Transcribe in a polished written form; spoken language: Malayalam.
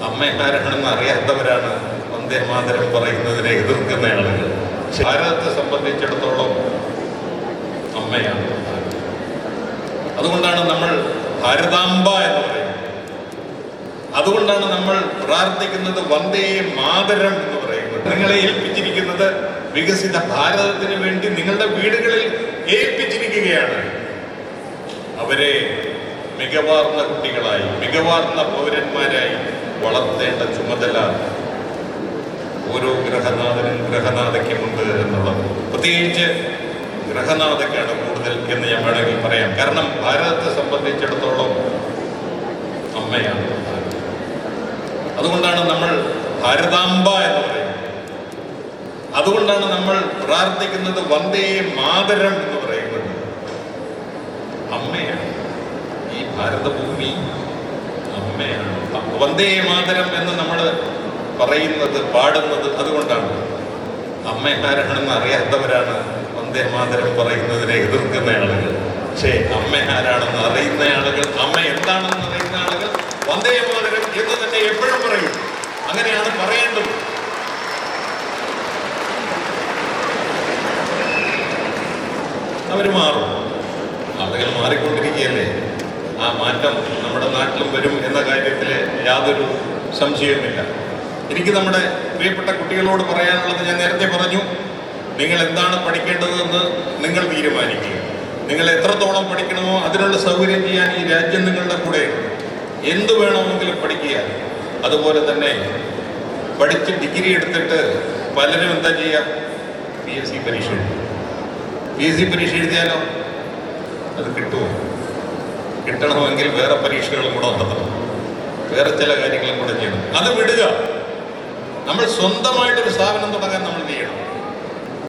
അമ്മമാരാണെന്ന് അറിയാത്തവരാണ് വന്ദേ മാതരം പറയുന്നതിനെ എതിർക്കുന്ന ആളുകൾ. ഭാരതത്തെ സംബന്ധിച്ചിടത്തോളം അമ്മയാണ്. അതുകൊണ്ടാണ് നമ്മൾ ഭാരതാംബ എന്ന് പറയുന്നത്. അതുകൊണ്ടാണ് നമ്മൾ പ്രാർത്ഥിക്കുന്നത് വന്ദേ മാതരം എന്ന് പറയുന്നത്. നിങ്ങളെ ഏൽപ്പിച്ചിരിക്കുന്നത് വികസിത ഭാരതത്തിന് വേണ്ടി നിങ്ങളുടെ വീടുകളിൽ ഏൽപ്പിച്ചിരിക്കുകയാണ്. അവരെ മികവാർന്ന കുട്ടികളായി, മികവാർന്ന പൗരന്മാരായി വളർത്തേണ്ട ചുമതല ഓരോ ഗ്രഹനാഥനും ഗ്രഹനാഥയ്ക്കുമുണ്ട് എന്നുള്ളത്. പ്രത്യേകിച്ച് ഗ്രഹനാഥയ്ക്കാണ് കൂടുതൽ എന്ന് ഞാൻ വേണമെങ്കിൽ പറയാം. കാരണം ഭാരതത്തെ സംബന്ധിച്ചിടത്തോളം അമ്മയാണ്. അതുകൊണ്ടാണ് നമ്മൾ ഭാരതാംബ എന്ന് പറയുന്നത്. അതുകൊണ്ടാണ് നമ്മൾ പ്രാർത്ഥിക്കുന്നത് വന്ദേ മാതരം എന്ന് പറയുന്നത്. അമ്മയാണ് ഈ ഭാരതഭൂമി, അമ്മയാണ്. വന്ദേ മാതരം എന്ന് നമ്മൾ പറയുന്നത്, പാടുന്നത് അതുകൊണ്ടാണ്. അമ്മമാരാണെന്ന് അറിയാത്തവരാണ് വന്ദേ മാതരം പറയുന്നതിനെ എതിർക്കുന്ന ആളുകൾ. പക്ഷേ അമ്മയാരാണെന്ന് അറിയുന്ന ആളുകൾ, അമ്മ എന്താണെന്ന് അറിയുന്ന ആളുകൾ വന്ദേ മാതരം എന്ന് തന്നെ എപ്പോഴും പറയും. അങ്ങനെയാണ് പറയേണ്ടത്. അവർ മാറും, ആളുകൾ മാറിക്കൊണ്ടിരിക്കുകയല്ലേ. ആ മാറ്റം നമ്മുടെ നാട്ടിലും വരും എന്ന കാര്യത്തിൽ യാതൊരു സംശയവുമില്ല. എനിക്ക് നമ്മുടെ പ്രിയപ്പെട്ട കുട്ടികളോട് പറയാനുള്ളത്, ഞാൻ നേരത്തെ പറഞ്ഞു, നിങ്ങൾ എന്താണ് പഠിക്കേണ്ടതെന്ന് നിങ്ങൾ തീരുമാനിക്കുക. നിങ്ങൾ എത്രത്തോളം പഠിക്കണമോ അതിനുള്ള സൗകര്യം ചെയ്യാൻ ഈ രാജ്യം നിങ്ങളുടെ കൂടെയുണ്ട്. എന്തു വേണമെങ്കിലും പഠിക്കുക. അതുപോലെ തന്നെ പഠിച്ച് ഡിഗ്രി എടുത്തിട്ട് പലരും എന്താ ചെയ്യുക? PSC പരീക്ഷ എഴുതും. PSC പരീക്ഷ എഴുതിയാലോ അത് കിട്ടുമോ? കിട്ടണമെങ്കിൽ വേറെ പരീക്ഷകളും കൂടെ നടത്തണം, വേറെ ചില കാര്യങ്ങളും കൂടെ ചെയ്യണം. അത് വിടുക. നമ്മൾ സ്വന്തമായിട്ടൊരു സ്ഥാപനം തുടങ്ങാൻ